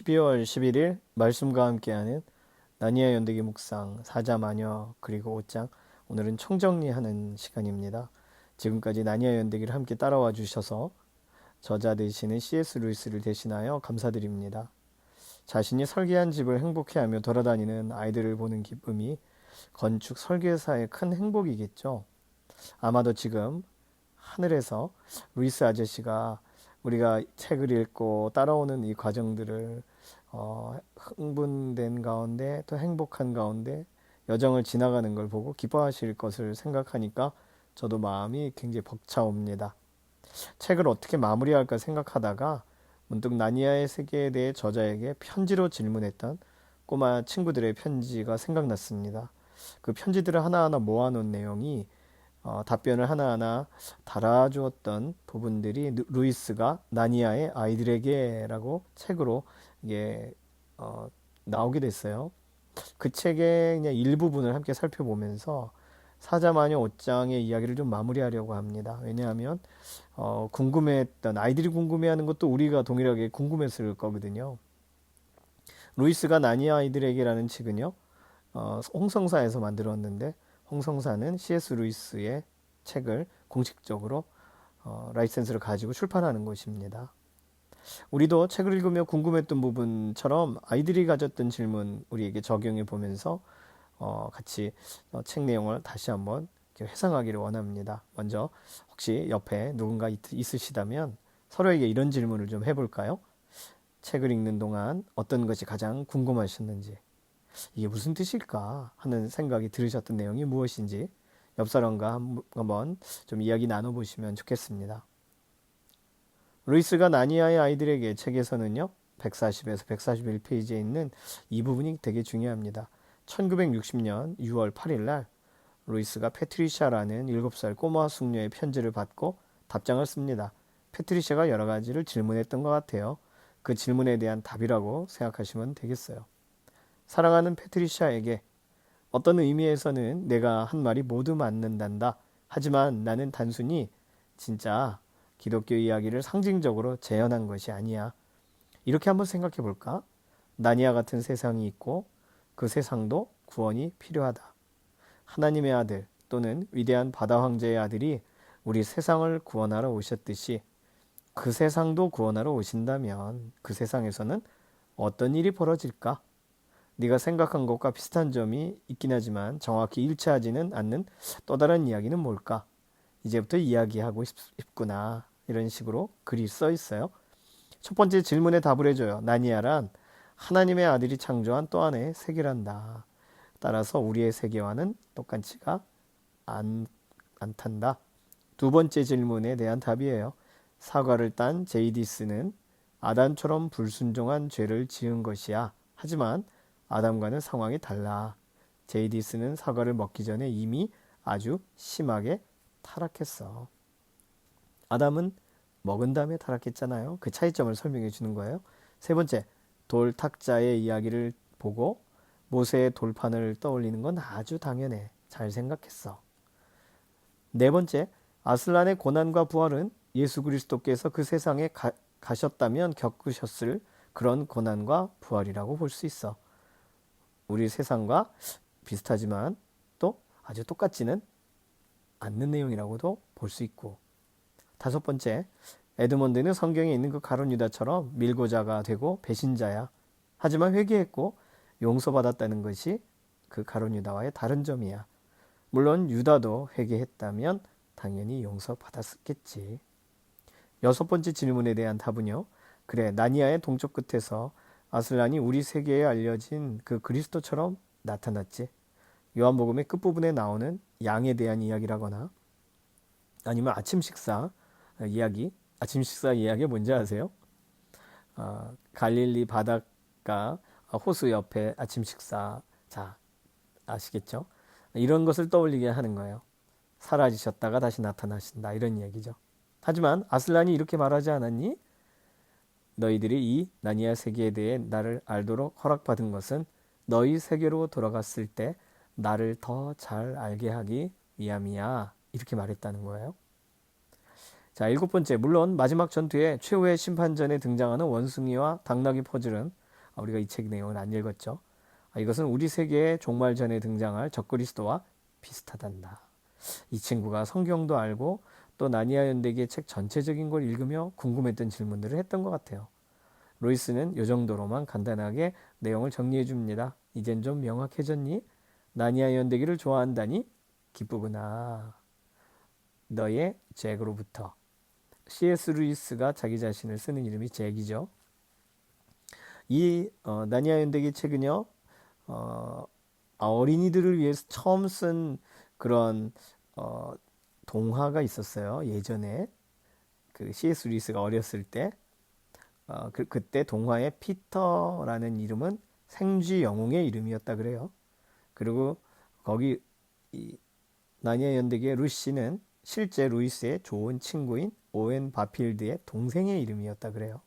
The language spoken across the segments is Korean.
12월 11일 말씀과 함께하는 나니아 연대기 묵상 4자 마녀 그리고 5장. 오늘은 총정리하는 시간입니다. 지금까지 나니아 연대기를 함께 따라와 주셔서 저자 되시는 C.S. 루이스를 대신하여 감사드립니다. 자신이 설계한 집을 행복해하며 돌아다니는 아이들을 보는 기쁨이 건축 설계사의 큰 행복이겠죠. 아마도 지금 하늘에서 루이스 아저씨가 우리가 책을 읽고 따라오는 이 과정들을 흥분된 가운데 또 행복한 가운데 여정을 지나가는 걸 보고 기뻐하실 것을 생각하니까 저도 마음이 굉장히 벅차옵니다. 책을 어떻게 마무리할까 생각하다가 문득 나니아의 세계에 대해 저자에게 편지로 질문했던 꼬마 친구들의 편지가 생각났습니다. 그 편지들을 하나하나 모아놓은 내용이 답변을 하나하나 달아주었던 부분들이 루이스가 나니아의 아이들에게라고 책으로 이게 나오게 됐어요. 그 책의 그냥 일부분을 함께 살펴보면서 사자마녀 5장의 이야기를 좀 마무리하려고 합니다. 왜냐하면 궁금해했던 아이들이 궁금해하는 것도 우리가 동일하게 궁금했을 거거든요. 루이스가 나니아 아이들에게라는 책은요, 홍성사에서 만들었는데 홍성사는 C.S. 루이스의 책을 공식적으로 라이센스를 가지고 출판하는 곳입니다. 우리도 책을 읽으며 궁금했던 부분처럼 아이들이 가졌던 질문 우리에게 적용해 보면서 같이 책 내용을 다시 한번 회상하기를 원합니다. 먼저 혹시 옆에 누군가 있으시다면 서로에게 이런 질문을 좀 해볼까요? 책을 읽는 동안 어떤 것이 가장 궁금하셨는지, 이게 무슨 뜻일까 하는 생각이 들으셨던 내용이 무엇인지 옆 사람과 한번 좀 이야기 나눠보시면 좋겠습니다. 루이스가 나니아의 아이들에게 책에서는요, 140에서 141페이지에 있는 이 부분이 되게 중요합니다. 1960년 6월 8일 날 루이스가 패트리샤라는 7살 꼬마 숙녀의 편지를 받고 답장을 씁니다. 패트리샤가 여러 가지를 질문했던 것 같아요. 그 질문에 대한 답이라고 생각하시면 되겠어요. 사랑하는 패트리샤에게, 어떤 의미에서는 내가 한 말이 모두 맞는단다. 하지만 나는 단순히 진짜 기독교 이야기를 상징적으로 재현한 것이 아니야. 이렇게 한번 생각해 볼까? 나니아 같은 세상이 있고 그 세상도 구원이 필요하다. 하나님의 아들 또는 위대한 바다 황제의 아들이 우리 세상을 구원하러 오셨듯이 그 세상도 구원하러 오신다면 그 세상에서는 어떤 일이 벌어질까? 네가 생각한 것과 비슷한 점이 있긴 하지만 정확히 일치하지는 않는 또 다른 이야기는 뭘까? 이제부터 이야기하고 싶구나. 이런 식으로 글이 써 있어요. 첫 번째 질문에 답을 해줘요. 나니아란 하나님의 아들이 창조한 또 하나의 세계란다. 따라서 우리의 세계와는 똑같지가 않단다. 두 번째 질문에 대한 답이에요. 사과를 딴 제이디스는 아담처럼 불순종한 죄를 지은 것이야. 하지만 아담과는 상황이 달라. 제이디스는 사과를 먹기 전에 이미 아주 심하게 타락했어. 아담은 먹은 다음에 타락했잖아요. 그 차이점을 설명해 주는 거예요. 세 번째, 돌 탁자의 이야기를 보고 모세의 돌판을 떠올리는 건 아주 당연해. 잘 생각했어. 네 번째, 아슬란의 고난과 부활은 예수 그리스도께서 그 세상에 가셨다면 겪으셨을 그런 고난과 부활이라고 볼 수 있어. 우리 세상과 비슷하지만 또 아주 똑같지는 않는 내용이라고도 볼 수 있고. 다섯 번째, 에드먼드는 성경에 있는 그 가룟 유다처럼 밀고자가 되고 배신자야. 하지만 회개했고 용서받았다는 것이 그 가룟 유다와의 다른 점이야. 물론 유다도 회개했다면 당연히 용서받았겠지. 여섯 번째 질문에 대한 답은요. 그래, 나니아의 동쪽 끝에서 아슬란이 우리 세계에 알려진 그 그리스도처럼 나타났지. 요한복음의 끝부분에 나오는 양에 대한 이야기라거나 아니면 아침 식사 이야기 뭔지 아세요? 갈릴리 바닷가 호수 옆에 아침 식사. 자, 아시겠죠? 이런 것을 떠올리게 하는 거예요. 사라지셨다가 다시 나타나신다, 이런 얘기죠. 하지만 아슬란이 이렇게 말하지 않았니? 너희들이 이 나니아 세계에 대해 나를 알도록 허락받은 것은 너희 세계로 돌아갔을 때 나를 더 잘 알게 하기 위함이야. 이렇게 말했다는 거예요. 자, 일곱 번째, 물론 마지막 전투에 최후의 심판전에 등장하는 원숭이와 당나귀 퍼즐은 우리가 이 책 내용을 안 읽었죠. 이것은 우리 세계의 종말 전에 등장할 적그리스도와 비슷하단다. 이 친구가 성경도 알고 또 나니아 연대기의 책 전체적인 걸 읽으며 궁금했던 질문들을 했던 것 같아요. 로이스는 이 정도로만 간단하게 내용을 정리해 줍니다. 이젠 좀 명확해졌니? 나니아 연대기를 좋아한다니? 기쁘구나. 너의 잭으로부터. C.S. 루이스가 자기 자신을 쓰는 이름이 잭이죠. 이 나니아 연대기 책은요. 어린이들을 위해서 처음 쓴 그런 동화가 있었어요. 예전에 그 C.S. 루이스가 어렸을 때 그때 동화의 피터라는 이름은 생쥐 영웅의 이름이었다 그래요. 그리고 거기 이 나니아 연대기의 루시는 실제 루이스의 좋은 친구인 오웬 바필드의 동생의 이름이었다 그래요.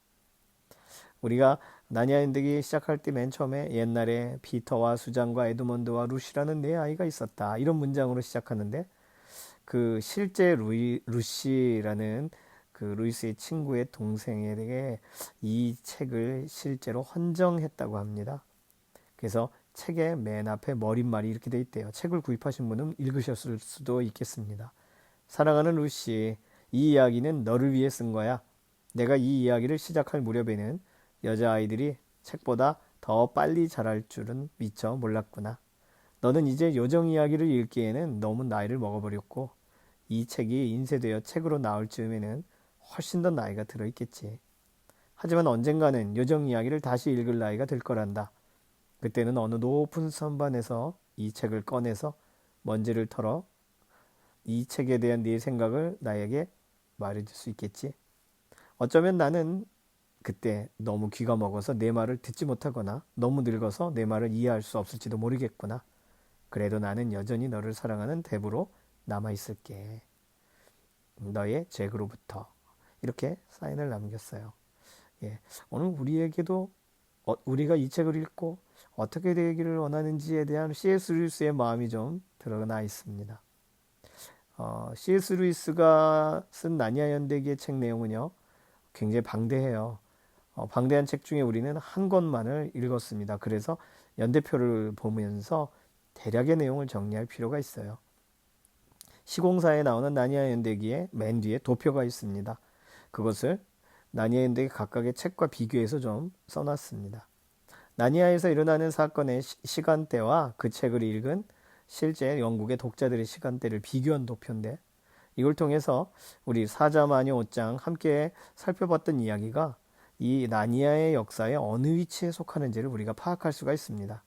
우리가 나니아 연대기 시작할 때 맨 처음에 옛날에 피터와 수잔과 에드먼드와 루시라는 네 아이가 있었다. 이런 문장으로 시작하는데 그 실제 루시라는 그 루이스의 친구의 동생에게 이 책을 실제로 헌정했다고 합니다. 그래서 책의 맨 앞에 머릿말이 이렇게 돼 있대요. 책을 구입하신 분은 읽으셨을 수도 있겠습니다. 사랑하는 루시, 이 이야기는 너를 위해 쓴 거야. 내가 이 이야기를 시작할 무렵에는 여자아이들이 책보다 더 빨리 자랄 줄은 미처 몰랐구나. 너는 이제 요정 이야기를 읽기에는 너무 나이를 먹어버렸고 이 책이 인쇄되어 책으로 나올 즈음에는 훨씬 더 나이가 들어있겠지. 하지만 언젠가는 요정 이야기를 다시 읽을 나이가 될 거란다. 그때는 어느 높은 선반에서 이 책을 꺼내서 먼지를 털어 이 책에 대한 네 생각을 나에게 말해줄 수 있겠지. 어쩌면 나는 그때 너무 귀가 먹어서 내 말을 듣지 못하거나 너무 늙어서 내 말을 이해할 수 없을지도 모르겠구나. 그래도 나는 여전히 너를 사랑하는 데브로 남아있을게. 너의 잭으로부터. 이렇게 사인을 남겼어요. 예, 오늘 우리에게도 우리가 이 책을 읽고 어떻게 되기를 원하는지에 대한 C.S. 루이스의 마음이 좀 드러나 있습니다. C.S. 루이스가 쓴 나니아 연대기의 책 내용은요, 굉장히 방대해요. 방대한 책 중에 우리는 한 권만을 읽었습니다. 그래서 연대표를 보면서 대략의 내용을 정리할 필요가 있어요. 시공사에 나오는 나니아 연대기의 맨 뒤에 도표가 있습니다. 그것을 나니아 연대기 각각의 책과 비교해서 좀 써놨습니다. 나니아에서 일어나는 사건의 시간대와 그 책을 읽은 실제 영국의 독자들의 시간대를 비교한 도표인데 이걸 통해서 우리 사자마녀 5장 함께 살펴봤던 이야기가 이 나니아의 역사에 어느 위치에 속하는지를 우리가 파악할 수가 있습니다.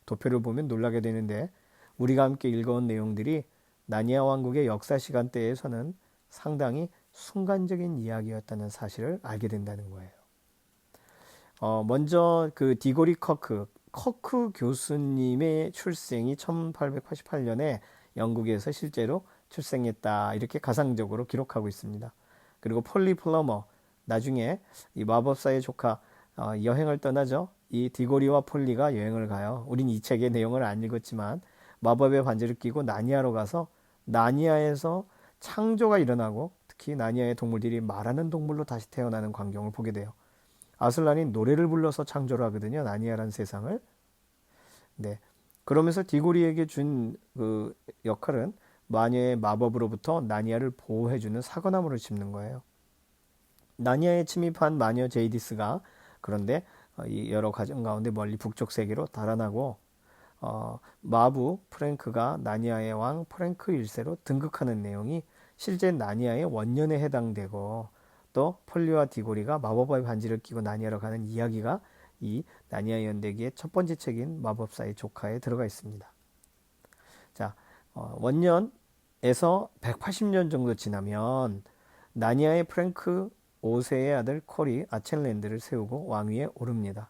도표를 보면 놀라게 되는데 우리가 함께 읽어온 내용들이 나니아 왕국의 역사 시간대에서는 상당히 순간적인 이야기였다는 사실을 알게 된다는 거예요. 먼저 그 디고리 커크 교수님의 출생이 1888년에 영국에서 실제로 출생했다. 이렇게 가상적으로 기록하고 있습니다. 그리고 폴리 플러머, 나중에 이 마법사의 조카 여행을 떠나죠. 이 디고리와 폴리가 여행을 가요. 우린 이 책의 내용을 안 읽었지만 마법의 반지를 끼고 나니아로 가서 나니아에서 창조가 일어나고 특히 나니아의 동물들이 말하는 동물로 다시 태어나는 광경을 보게 돼요. 아슬란이 노래를 불러서 창조를 하거든요. 나니아라는 세상을. 네. 그러면서 디고리에게 준 그 역할은 마녀의 마법으로부터 나니아를 보호해주는 사과나무를 심는 거예요. 나니아에 침입한 마녀 제이디스가 그런데 이 여러 가정 가운데 멀리 북쪽 세계로 달아나고 마부 프랭크가 나니아의 왕 프랭크 1세로 등극하는 내용이 실제 나니아의 원년에 해당되고 또 폴리와 디고리가 마법의 반지를 끼고 나니아로 가는 이야기가 이 나니아 연대기의 첫 번째 책인 마법사의 조카에 들어가 있습니다. 자, 원년에서 180년 정도 지나면 나니아의 프랭크 5세의 아들 콜이 아첸랜드를 세우고 왕위에 오릅니다.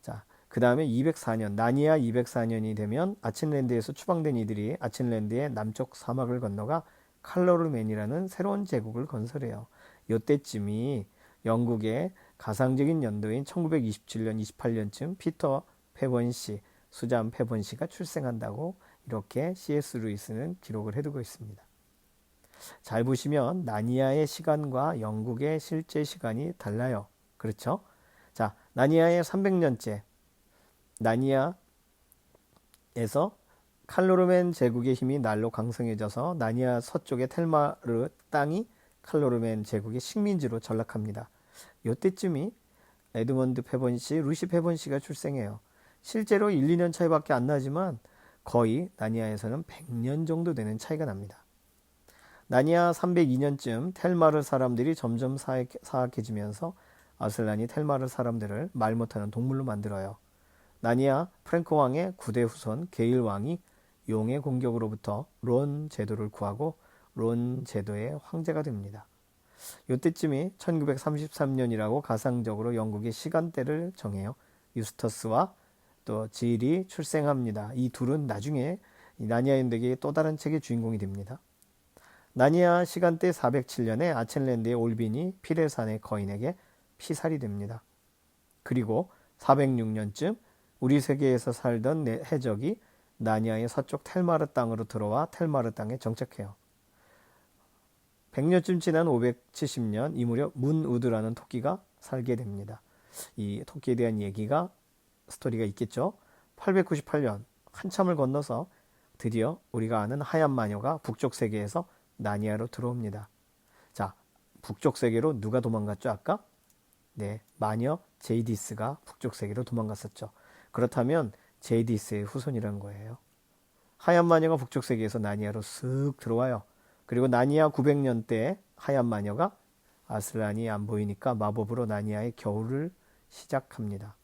자, 그 다음에 204년, 나니아 204년이 되면 아첸랜드에서 추방된 이들이 아첸랜드의 남쪽 사막을 건너가 칼로르맨이라는 새로운 제국을 건설해요. 이때쯤이 영국의 가상적인 연도인 1927년, 28년쯤 피터 페번시, 수잔 페번시가 출생한다고 이렇게 C.S. 루이스는 기록을 해두고 있습니다. 잘 보시면 나니아의 시간과 영국의 실제 시간이 달라요. 그렇죠? 자, 나니아의 300년째. 나니아에서 칼로르멘 제국의 힘이 날로 강성해져서 나니아 서쪽의 텔마르 땅이 칼로르멘 제국의 식민지로 전락합니다. 이때쯤이 에드먼드 페번시, 루시 페번시가 출생해요. 실제로 1, 2년 차이밖에 안 나지만 거의 나니아에서는 100년 정도 되는 차이가 납니다. 나니아 302년쯤 텔마르 사람들이 점점 사악해지면서 아슬란이 텔마르 사람들을 말 못하는 동물로 만들어요. 나니아 프랭크 왕의 9대 후손 게일 왕이 용의 공격으로부터 론 제도를 구하고 론 제도의 황제가 됩니다. 이때쯤이 1933년이라고 가상적으로 영국의 시간대를 정해요. 유스터스와 또 질이 출생합니다. 이 둘은 나중에 나니아 연대기의 또 다른 책의 주인공이 됩니다. 나니아 시간대 407년에 아첸랜드의 올빈이 피레산의 거인에게 피살이 됩니다. 그리고 406년쯤 우리 세계에서 살던 해적이 나니아의 서쪽 텔마르 땅으로 들어와 텔마르 땅에 정착해요. 100년쯤 지난 570년 이 무렵 문우드라는 토끼가 살게 됩니다. 이 토끼에 대한 스토리가 있겠죠. 898년 한참을 건너서 드디어 우리가 아는 하얀 마녀가 북쪽 세계에서 나니아로 들어옵니다. 자, 북쪽 세계로 누가 도망갔죠 아까? 네, 마녀 제이디스가 북쪽 세계로 도망갔었죠. 그렇다면 제이디스의 후손이란 거예요. 하얀 마녀가 북쪽 세계에서 나니아로 쓱 들어와요. 그리고 나니아 900년 때 하얀 마녀가 아슬란이 안 보이니까 마법으로 나니아의 겨울을 시작합니다.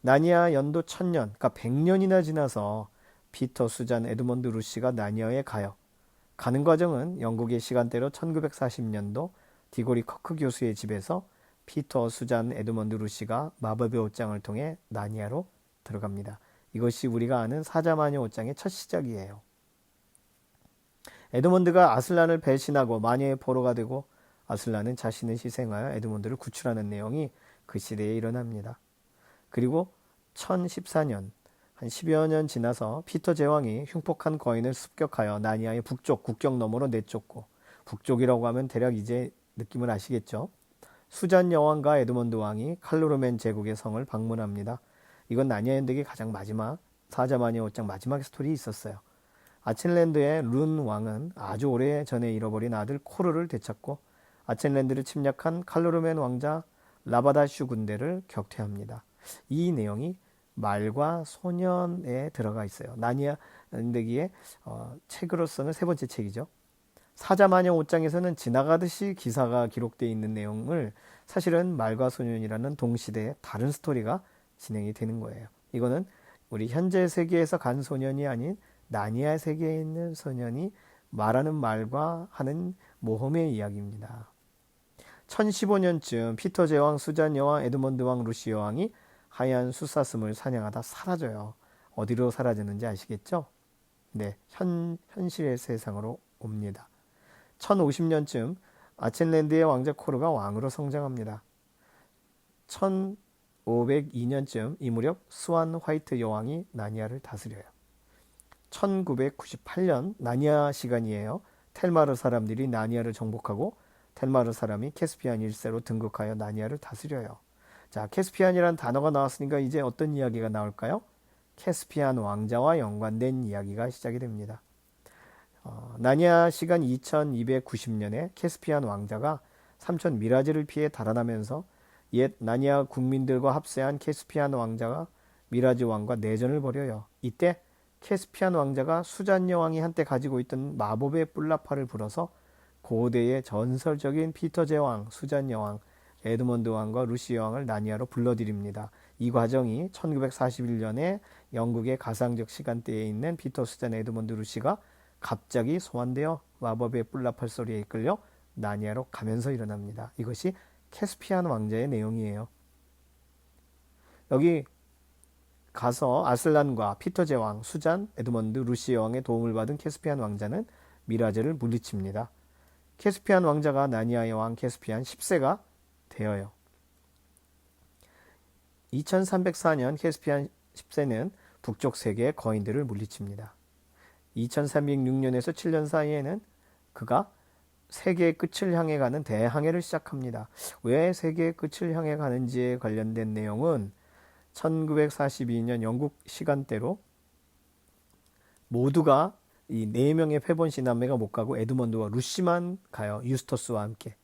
나니아 연도 1000년, 그러니까 100년이나 지나서 피터, 수잔, 에드먼드 루시가 나니아에 가요. 가는 과정은 영국의 시간대로 1940년도 디고리 커크 교수의 집에서 피터, 수잔, 에드먼드 루시가 마법의 옷장을 통해 나니아로 들어갑니다. 이것이 우리가 아는 사자마녀 옷장의 첫 시작이에요. 에드먼드가 아슬란을 배신하고 마녀의 포로가 되고 아슬란은 자신을 희생하여 에드먼드를 구출하는 내용이 그 시대에 일어납니다. 그리고 1014년, 한 10여 년 지나서 피터 제왕이 흉폭한 거인을 습격하여 나니아의 북쪽 국경 너머로 내쫓고, 북쪽이라고 하면 대략 이제 느낌을 아시겠죠? 수잔 여왕과 에드먼드 왕이 칼로르멘 제국의 성을 방문합니다. 이건 나니아 연대기 가장 마지막, 사자마녀 옷장 마지막 스토리 있었어요. 아첸랜드의 룬 왕은 아주 오래전에 잃어버린 아들 코르를 되찾고 아첸랜드를 침략한 칼로르멘 왕자 라바다슈 군대를 격퇴합니다. 이 내용이 말과 소년에 들어가 있어요. 나니아 연대기의 책으로서는 세 번째 책이죠. 사자마녀 옷장에서는 지나가듯이 기사가 기록되어 있는 내용을 사실은 말과 소년이라는 동시대의 다른 스토리가 진행이 되는 거예요. 이거는 우리 현재 세계에서 간 소년이 아닌 나니아 세계에 있는 소년이 말하는 말과 하는 모험의 이야기입니다. 1015년쯤 피터 제왕, 수잔 여왕, 에드먼드 왕, 루시 여왕이 하얀 숫사슴을 사냥하다 사라져요. 어디로 사라졌는지 아시겠죠? 네, 현실의 세상으로 옵니다. 1050년쯤 아첸랜드의 왕자 코르가 왕으로 성장합니다. 1502년쯤 이 무렵 스완 화이트 여왕이 나니아를 다스려요. 1998년 나니아 시간이에요. 텔마르 사람들이 나니아를 정복하고 텔마르 사람이 캐스피안 1세로 등극하여 나니아를 다스려요. 자, 캐스피안이라는 단어가 나왔으니까 이제 어떤 이야기가 나올까요? 캐스피안 왕자와 연관된 이야기가 시작이 됩니다. 나니아 시간 2290년에 캐스피안 왕자가 삼촌 미라즈를 피해 달아나면서 옛 나니아 국민들과 합세한 캐스피안 왕자가 미라즈 왕과 내전을 벌여요. 이때 캐스피안 왕자가 수잔 여왕이 한때 가지고 있던 마법의 뿔나파를 불어서 고대의 전설적인 피터 제왕, 수잔 여왕, 에드먼드 왕과 루시 여왕을 나니아로 불러들입니다. 이 과정이 1941년에 영국의 가상적 시간대에 있는 피터, 수잔, 에드먼드, 루시가 갑자기 소환되어 마법의 뿔나팔 소리에 이끌려 나니아로 가면서 일어납니다. 이것이 캐스피안 왕자의 내용이에요. 여기 가서 아슬란과 피터 제왕, 수잔, 에드먼드, 루시 여왕의 도움을 받은 캐스피안 왕자는 미라즈를 물리칩니다. 캐스피안 왕자가 나니아의 왕 캐스피안 10세가 되어요. 2304년 캐스피안 10세는 북쪽 세계의 거인들을 물리칩니다. 2306년에서 7년 사이에는 그가 세계의 끝을 향해 가는 대항해를 시작합니다. 왜 세계의 끝을 향해 가는지에 관련된 내용은 1942년 영국 시간대로 모두가 이 네 명의 페본 시남매가 못 가고 에드먼드와 루시만 가요. 유스터스와 함께.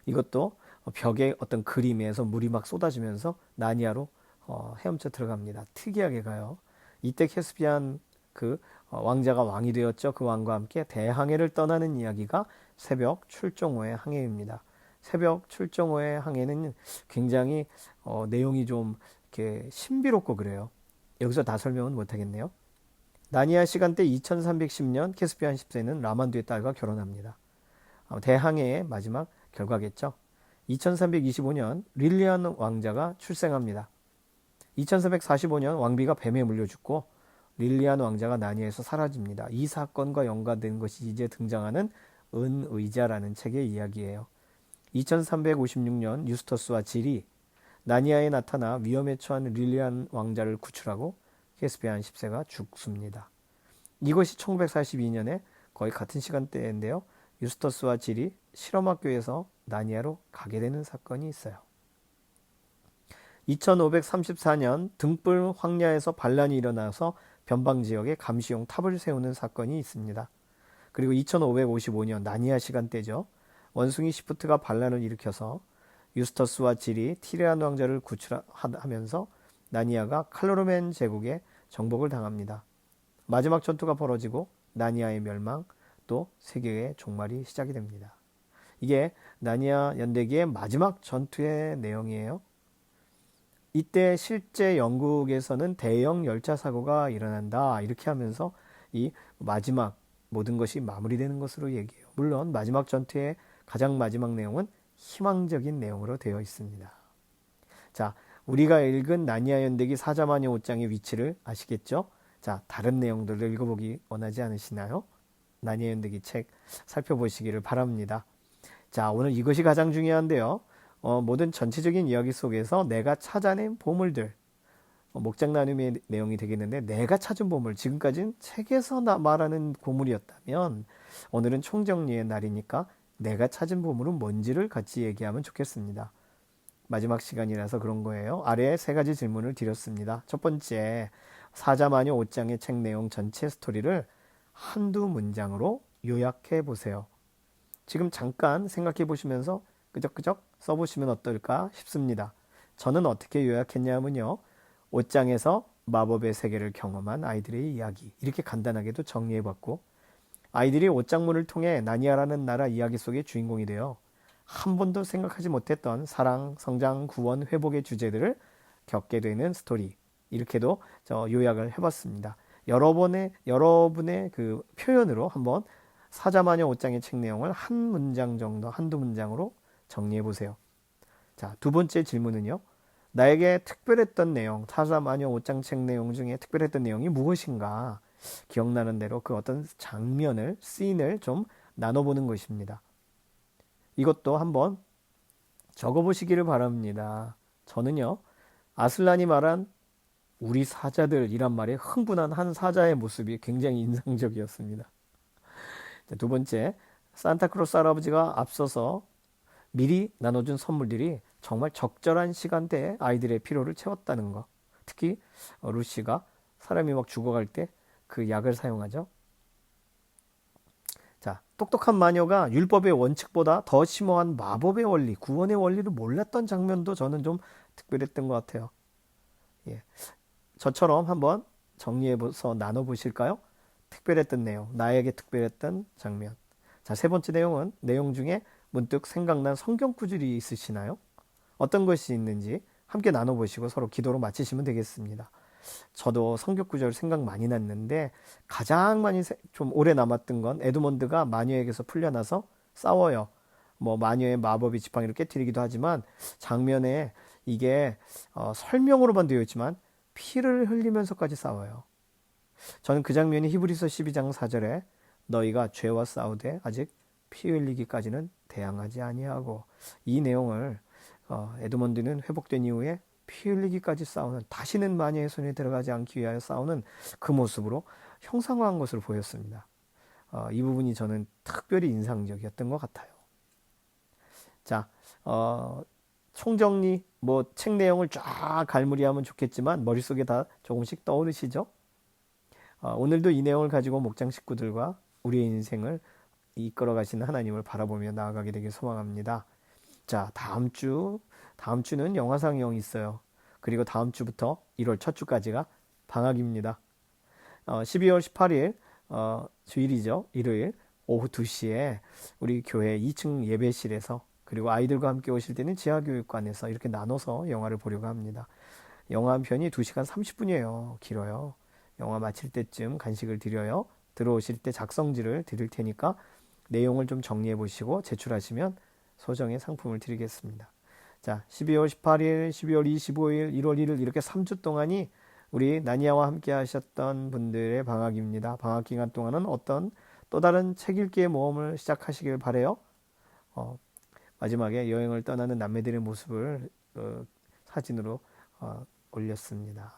이것도 벽에 어떤 그림에서 물이 막 쏟아지면서 나니아로 헤엄쳐 들어갑니다. 특이하게 가요. 이때 캐스피안 왕자가 왕이 되었죠. 그 왕과 함께 대항해를 떠나는 이야기가 새벽 출정호의 항해입니다. 새벽 출정호의 항해는 굉장히 내용이 좀 이렇게 신비롭고 그래요. 여기서 다 설명은 못하겠네요. 나니아 시간대 2310년 캐스피안 10세는 라만두의 딸과 결혼합니다. 대항해의 마지막 결과겠죠. 2325년 릴리안 왕자가 출생합니다. 2345년 왕비가 뱀에 물려 죽고 릴리안 왕자가 나니아에서 사라집니다. 이 사건과 연관된 것이 이제 등장하는 은의자라는 책의 이야기예요. 2356년 유스터스와 질이 나니아에 나타나 위험에 처한 릴리안 왕자를 구출하고 캐스피안 10세가 죽습니다. 이것이 1942년에 거의 같은 시간대인데요. 유스터스와 질이 실험학교에서 나니아로 가게 되는 사건이 있어요. 2534년 등불 황야에서 반란이 일어나서 변방 지역에 감시용 탑을 세우는 사건이 있습니다. 그리고 2555년 나니아 시간대죠. 원숭이 시프트가 반란을 일으켜서 유스터스와 질이 티레안 왕자를 구출하면서 나니아가 칼로르멘 제국에 정복을 당합니다. 마지막 전투가 벌어지고 나니아의 멸망, 또 세계의 종말이 시작이 됩니다. 이게 나니아 연대기의 마지막 전투의 내용이에요. 이때 실제 영국에서는 대형 열차 사고가 일어난다 이렇게 하면서 이 마지막 모든 것이 마무리되는 것으로 얘기해요. 물론 마지막 전투의 가장 마지막 내용은 희망적인 내용으로 되어 있습니다. 자, 우리가 읽은 나니아 연대기 사자마녀 5장의 위치를 아시겠죠? 자, 다른 내용들을 읽어보기 원하지 않으시나요? 나니아 연대기 책 살펴보시기를 바랍니다. 자, 오늘 이것이 가장 중요한데요. 모든 전체적인 이야기 속에서 내가 찾아낸 보물들, 목장 나눔의 내용이 되겠는데 내가 찾은 보물, 지금까지는 책에서 말하는 보물이었다면 오늘은 총정리의 날이니까 내가 찾은 보물은 뭔지를 같이 얘기하면 좋겠습니다. 마지막 시간이라서 그런 거예요. 아래에 세 가지 질문을 드렸습니다. 첫 번째, 사자마녀 5장의 책 내용 전체 스토리를 한두 문장으로 요약해 보세요. 지금 잠깐 생각해 보시면서 끄적끄적 써보시면 어떨까 싶습니다. 저는 어떻게 요약했냐면요. 5장에서 마법의 세계를 경험한 아이들의 이야기, 이렇게 간단하게도 정리해봤고, 아이들이 5장문을 통해 나니아라는 나라 이야기 속의 주인공이 되어 한 번도 생각하지 못했던 사랑, 성장, 구원, 회복의 주제들을 겪게 되는 스토리, 이렇게도 요약을 해봤습니다. 여러분의 그 표현으로 한번 사자마녀 5장의 책 내용을 한 문장 정도, 한두 문장으로 정리해 보세요. 자, 두 번째 질문은요. 나에게 특별했던 내용, 사자마녀 5장 책 내용 중에 특별했던 내용이 무엇인가? 기억나는 대로 그 어떤 장면을, 씬을 좀 나눠보는 것입니다. 이것도 한번 적어보시기를 바랍니다. 저는요, 아슬란이 말한 우리 사자들이란 말에 흥분한 한 사자의 모습이 굉장히 인상적이었습니다. 두 번째, 산타크로스 할아버지가 앞서서 미리 나눠준 선물들이 정말 적절한 시간대에 아이들의 필요를 채웠다는 거. 특히 루시가 사람이 막 죽어갈 때 그 약을 사용하죠. 자, 똑똑한 마녀가 율법의 원칙보다 더 심오한 마법의 원리, 구원의 원리를 몰랐던 장면도 저는 좀 특별했던 것 같아요. 예, 저처럼 한번 정리해서 나눠보실까요? 특별했던 내용, 나에게 특별했던 장면. 자, 세 번째 내용 중에 문득 생각난 성경 구절이 있으시나요? 어떤 것이 있는지 함께 나눠보시고 서로 기도로 마치시면 되겠습니다. 저도 성경 구절 생각 많이 났는데 가장 많이 좀 오래 남았던 건 에드먼드가 마녀에게서 풀려나서 싸워요. 뭐 마녀의 마법이 지팡이를 깨뜨리기도 하지만 장면에 이게 설명으로만 되어 있지만 피를 흘리면서까지 싸워요. 저는 그 장면이 히브리서 12장 4절에 너희가 죄와 싸우되 아직 피 흘리기까지는 대항하지 아니하고, 이 내용을 에드먼드는 회복된 이후에 피 흘리기까지 싸우는, 다시는 마녀의 손에 들어가지 않기 위하여 싸우는 그 모습으로 형상화한 것을 보였습니다. 이 부분이 저는 특별히 인상적이었던 것 같아요. 자, 총정리, 뭐 책 내용을 쫙 갈무리하면 좋겠지만 머릿속에 다 조금씩 떠오르시죠? 오늘도 이 내용을 가지고 목장 식구들과 우리의 인생을 이끌어 가시는 하나님을 바라보며 나아가게 되길 소망합니다. 자, 다음 주는 영화 상영이 있어요. 그리고 다음 주부터 1월 첫 주까지가 방학입니다. 12월 18일 주일이죠. 일요일 오후 2시에 우리 교회 2층 예배실에서, 그리고 아이들과 함께 오실 때는 지하교육관에서 이렇게 나눠서 영화를 보려고 합니다. 영화 한 편이 2시간 30분이에요. 길어요. 영화 마칠 때쯤 간식을 드려요. 들어오실 때 작성지를 드릴 테니까 내용을 좀 정리해 보시고 제출하시면 소정의 상품을 드리겠습니다. 자, 12월 18일, 12월 25일, 1월 1일 이렇게 3주 동안이 우리 나니아와 함께 하셨던 분들의 방학입니다. 방학 기간 동안은 어떤 또 다른 책 읽기의 모험을 시작하시길 바래요. 어, 마지막에 여행을 떠나는 남매들의 모습을 사진으로 올렸습니다.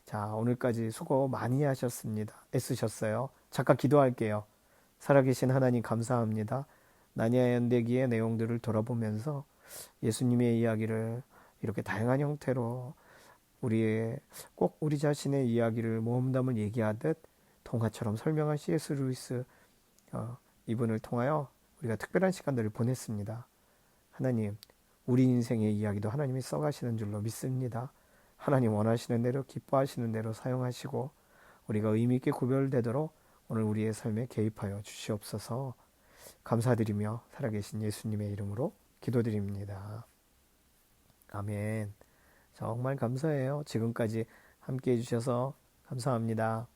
자, 오늘까지 수고 많이 하셨습니다. 애쓰셨어요. 잠깐 기도할게요. 살아계신 하나님 감사합니다. 나니아 연대기의 내용들을 돌아보면서 예수님의 이야기를 이렇게 다양한 형태로 꼭 우리 자신의 이야기를 모험담을 얘기하듯 동화처럼 설명한 C.S. 루이스 이분을 통하여 우리가 특별한 시간들을 보냈습니다. 하나님, 우리 인생의 이야기도 하나님이 써가시는 줄로 믿습니다. 하나님 원하시는 대로, 기뻐하시는 대로 사용하시고 우리가 의미 있게 구별되도록 오늘 우리의 삶에 개입하여 주시옵소서. 감사드리며 살아계신 예수님의 이름으로 기도드립니다. 아멘. 정말 감사해요. 지금까지 함께 해주셔서 감사합니다.